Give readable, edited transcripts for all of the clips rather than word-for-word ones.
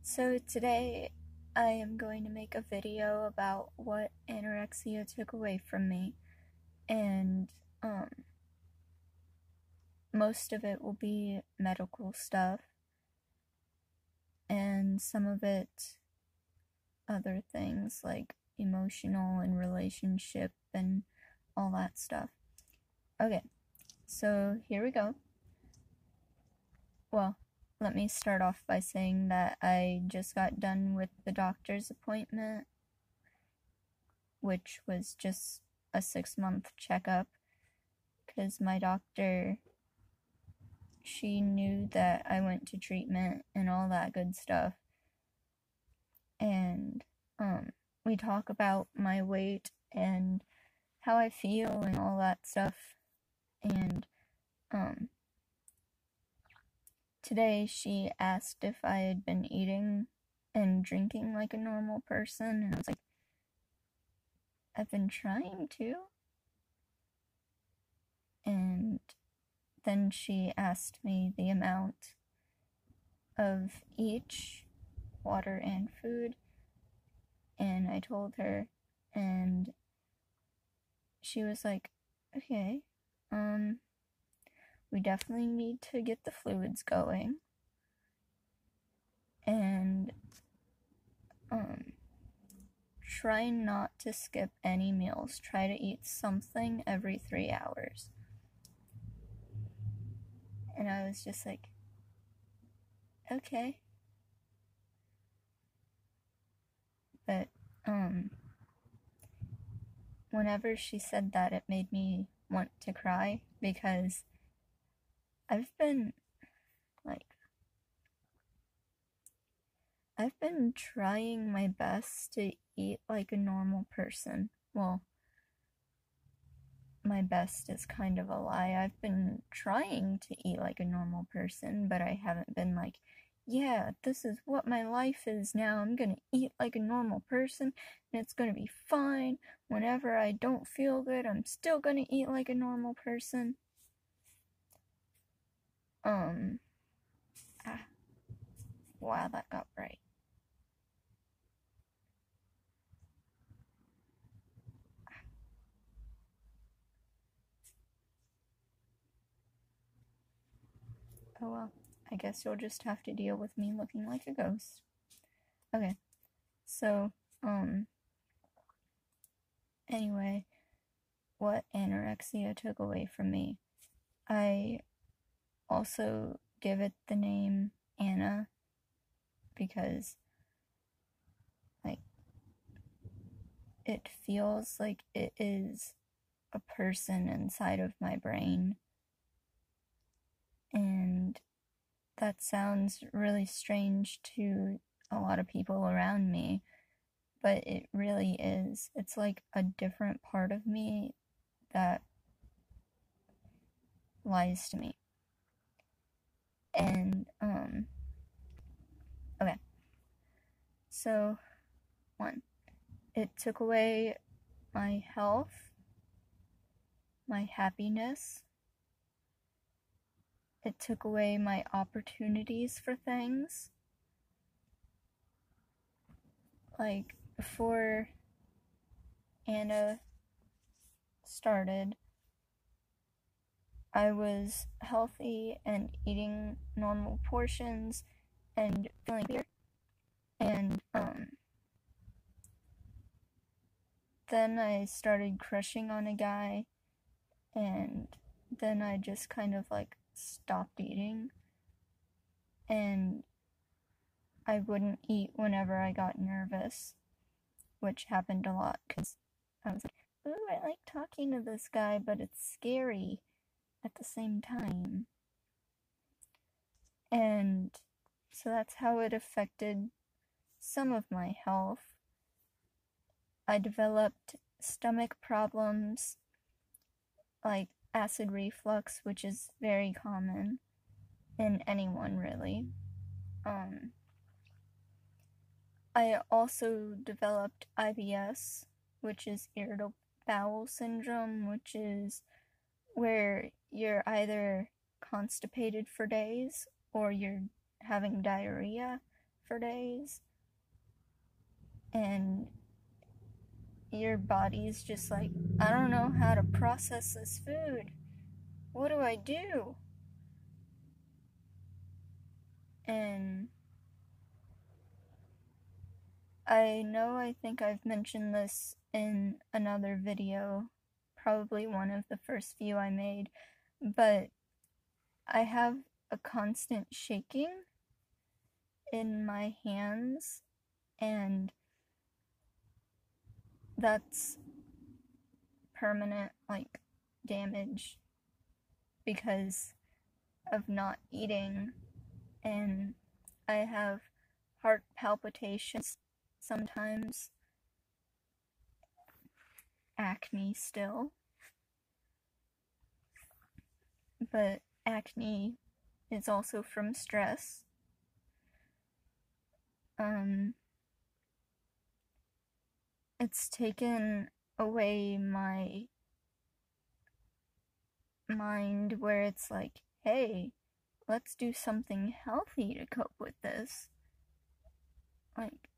So today I am going to make a video about what anorexia took away from me, and most of it will be medical stuff and some of it other things like emotional and relationship and all that stuff. Okay, so here we go. Well, let me start off by saying that I just got done with the doctor's appointment, which was just a 6-month checkup, because my doctor, she knew that I went to treatment and all that good stuff. And we talk about my weight and how I feel and all that stuff. And today she asked if I had been eating and drinking like a normal person, and I was like, I've been trying to. And then she asked me the amount of each, water and food, and I told her, and she was like, okay, we definitely need to get the fluids going, and try not to skip any meals. Try to eat something every 3 hours. And I was just like, okay. But whenever she said that, it made me want to cry, because I've been trying my best to eat like a normal person. Well, my best is kind of a lie. I've been trying to eat like a normal person, but I haven't been like, yeah, this is what my life is now. I'm gonna eat like a normal person, and it's gonna be fine. Whenever I don't feel good, I'm still gonna eat like a normal person. Wow, that got bright. Oh well, I guess you'll just have to deal with me looking like a ghost. Okay, so, anyway, what anorexia took away from me. I also give it the name Anna because, it feels like it is a person inside of my brain. And that sounds really strange to a lot of people around me, but it really is. It's like a different part of me that lies to me. And, okay. So, 1, it took away my health, my happiness. It took away my opportunities for things. Like, before Anna started, I was healthy and eating normal portions and feeling weird. And then I started crushing on a guy, and then I just kind of stopped eating, and I wouldn't eat whenever I got nervous, which happened a lot, because I was like, ooh, I like talking to this guy, but it's scary at the same time. And so that's how it affected some of my health. I developed stomach problems, like acid reflux, which is very common in anyone, really. I also developed IBS, which is irritable bowel syndrome, which is where you're either constipated for days or you're having diarrhea for days, and your body's just like, I don't know how to process this food. What do I do? And I think I've mentioned this in another video, probably one of the first few I made, but I have a constant shaking in my hands, and that's permanent, like, damage because of not eating, and I have heart palpitations sometimes, acne still, but acne is also from stress. It's taken away my mind where it's like, hey, let's do something healthy to cope with this. Like,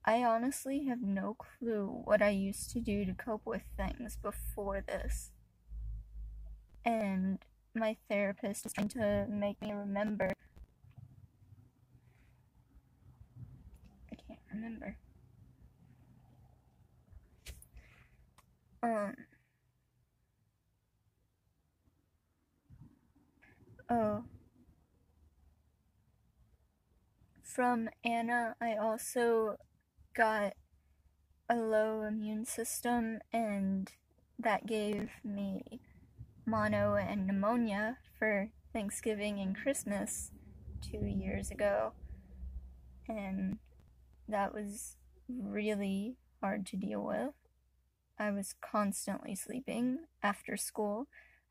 I honestly have no clue what I used to do to cope with things before this. And my therapist is trying to make me remember. I can't remember. Oh. From Anna, I also got a low immune system, and that gave me mono and pneumonia for Thanksgiving and Christmas 2 years ago, and that was really hard to deal with. I was constantly sleeping after school.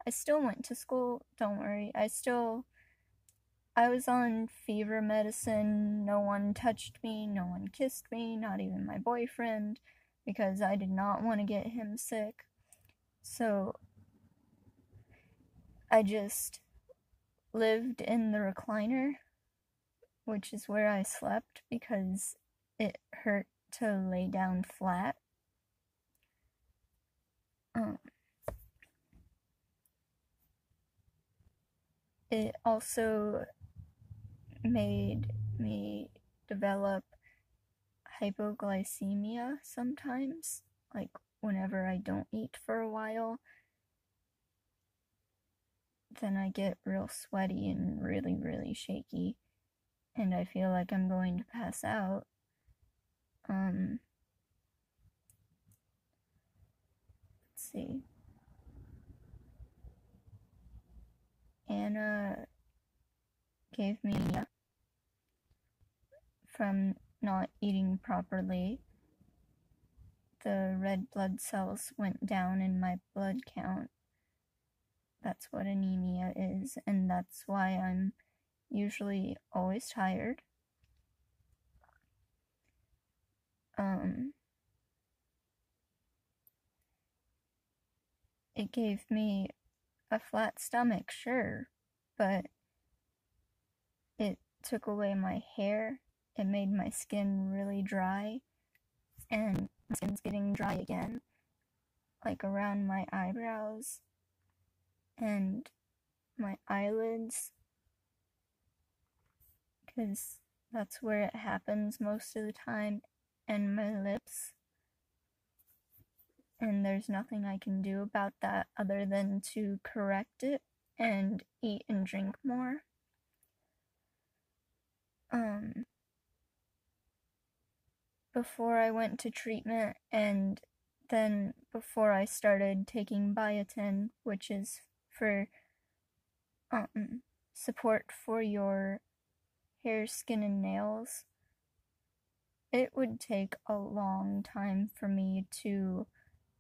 I still went to school, don't worry. I was on fever medicine. No one touched me, no one kissed me, not even my boyfriend, because I did not want to get him sick. So I just lived in the recliner, which is where I slept because it hurt to lay down flat. It also made me develop hypoglycemia sometimes, like whenever I don't eat for a while. Then I get real sweaty and really, really shaky, and I feel like I'm going to pass out. Let's see. Anna gave me from not eating properly. The red blood cells went down in my blood count. That's what anemia is, and that's why I'm usually always tired. It gave me a flat stomach, sure, but it took away my hair. It made my skin really dry, and my skin's getting dry again, like around my eyebrows and my eyelids, because that's where it happens most of the time, and my lips. And there's nothing I can do about that other than to correct it and eat and drink more. Before I went to treatment, and then before I started taking biotin, which is for support for your hair, skin, and nails, it would take a long time for me to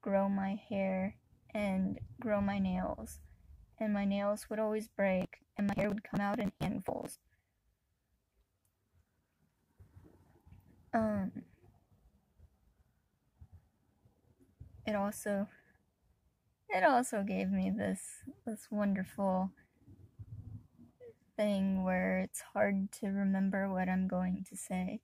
grow my hair and grow my nails, and my nails would always break, and my hair would come out in handfuls. It also gave me this wonderful thing where it's hard to remember what I'm going to say.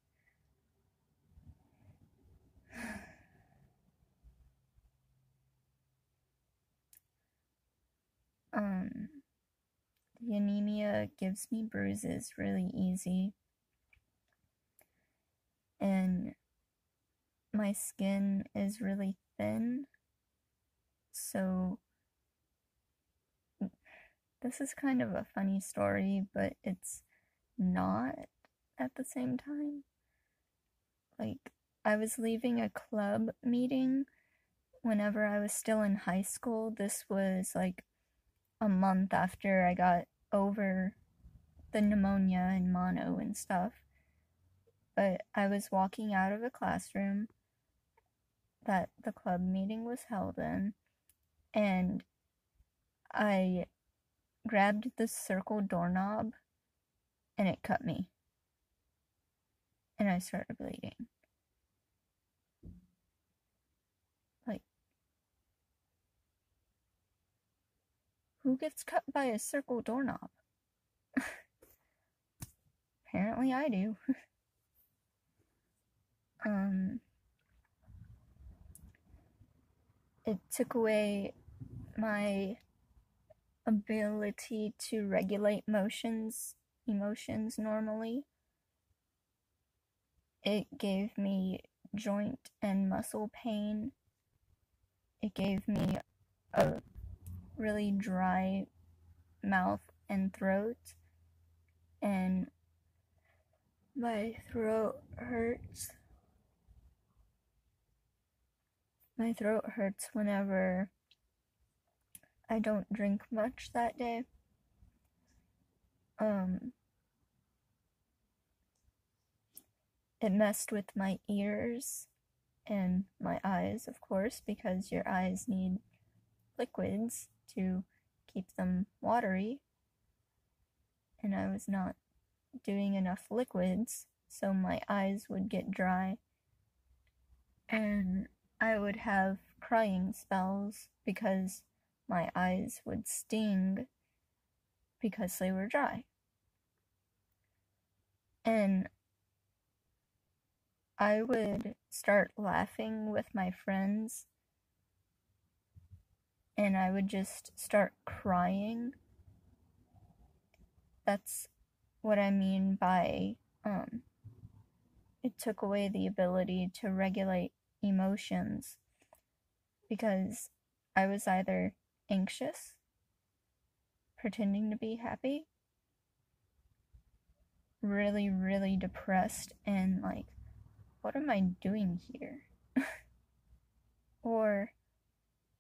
The anemia gives me bruises really easy, and my skin is really thin, so this is kind of a funny story, but it's not at the same time. Like, I was leaving a club meeting whenever I was still in high school. This was like a month after I got over the pneumonia and mono and stuff. But I was walking out of a classroom that the club meeting was held in, and I grabbed the circle doorknob and it cut me. And I started bleeding. Like, who gets cut by a circle doorknob? Apparently I do. It took away my ability to regulate emotions normally. It gave me joint and muscle pain. It gave me a really dry mouth and throat, and my throat hurts. My throat hurts whenever I don't drink much that day. It messed with my ears and my eyes, of course, because your eyes need liquids to keep them watery, and I was not doing enough liquids, so my eyes would get dry, and I would have crying spells because my eyes would sting because they were dry. And I would start laughing with my friends, and I would just start crying. That's what I mean by it took away the ability to regulate emotions, because I was either anxious, pretending to be happy, really, really depressed, and like, what am I doing here? Or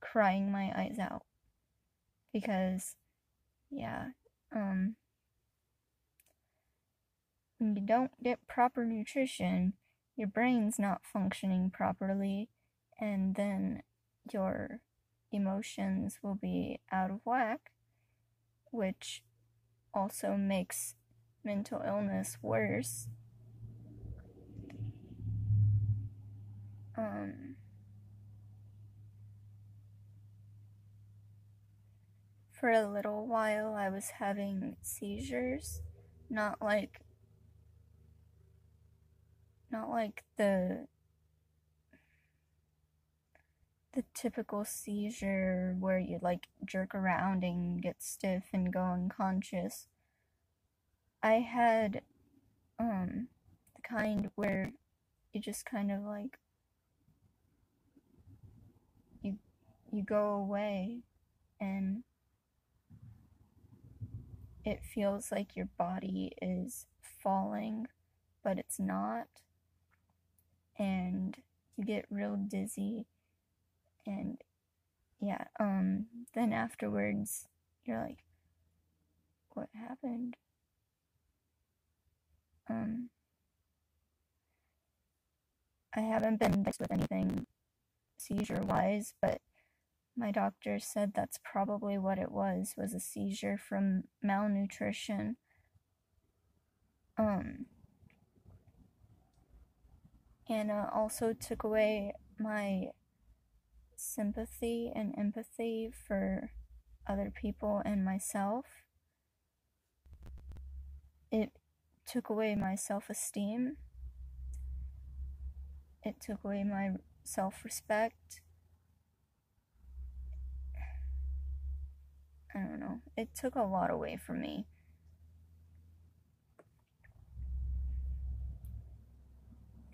crying my eyes out. Because, yeah, when you don't get proper nutrition, your brain's not functioning properly, and then your emotions will be out of whack, which also makes mental illness worse. For a little while, I was having seizures, not like the typical seizure where you like jerk around and get stiff and go unconscious. I had the kind where you just kind of like you go away, and it feels like your body is falling, but it's not, and you get real dizzy, and yeah, then afterwards you're like, what happened? I haven't been diagnosed with anything seizure-wise, but my doctor said that's probably what it was a seizure from malnutrition. And also took away my sympathy and empathy for other people and myself. it took away my self-esteem. It took away my self-respect. I don't know. It took a lot away from me.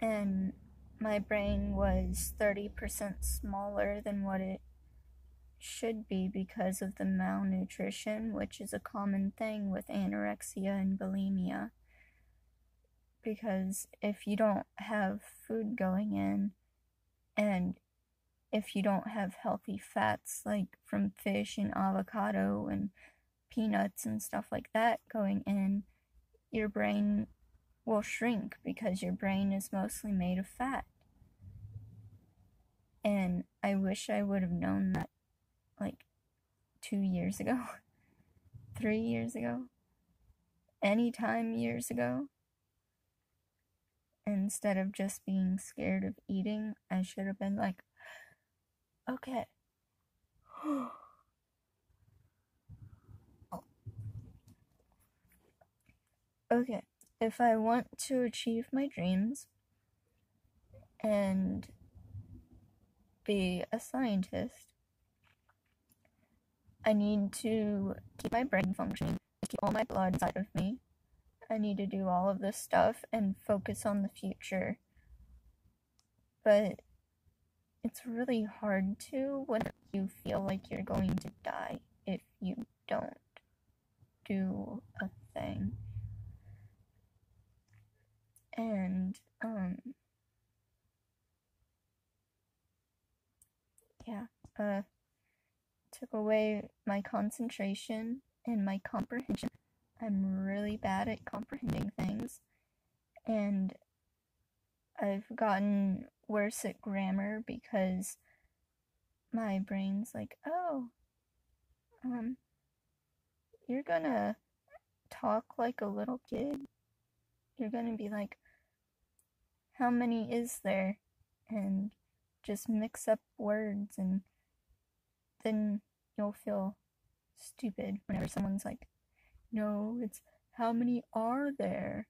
And my brain was 30% smaller than what it should be because of the malnutrition, which is a common thing with anorexia and bulimia. Because if you don't have food going in, and if you don't have healthy fats like from fish and avocado and peanuts and stuff like that going in, your brain will shrink because your brain is mostly made of fat. And I wish I would have known that like 2 years ago, 3 years ago, anytime years ago. Instead of just being scared of eating, I should have been like, okay. Okay, if I want to achieve my dreams and be a scientist, I need to keep my brain functioning, keep all my blood inside of me. I need to do all of this stuff and focus on the future. But it's really hard to when you feel like you're going to die if you don't do a thing. And, took away my concentration and my comprehension. I'm really bad at comprehending things, and I've gotten worse at grammar because my brain's like, oh, you're gonna talk like a little kid. You're gonna be like, how many is there? And just mix up words, and then you'll feel stupid whenever someone's like, no, it's how many are there?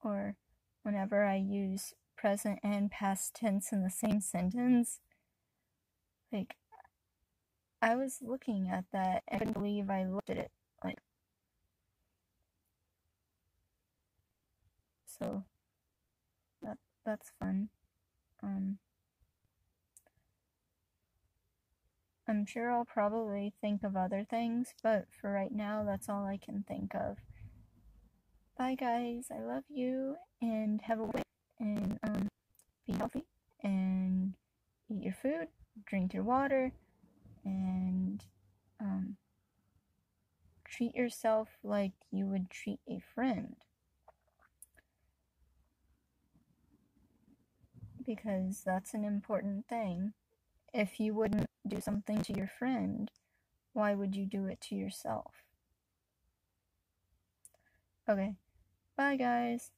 Or whenever I use present and past tense in the same sentence. Like, I was looking at that and I couldn't believe I looked at it. Like, so that's fun. I'm sure I'll probably think of other things, but for right now, that's all I can think of. Bye, guys. I love you, and have a good day, and be healthy, and eat your food, drink your water, and treat yourself like you would treat a friend. Because that's an important thing. If you wouldn't do something to your friend, why would you do it to yourself? Okay, bye guys.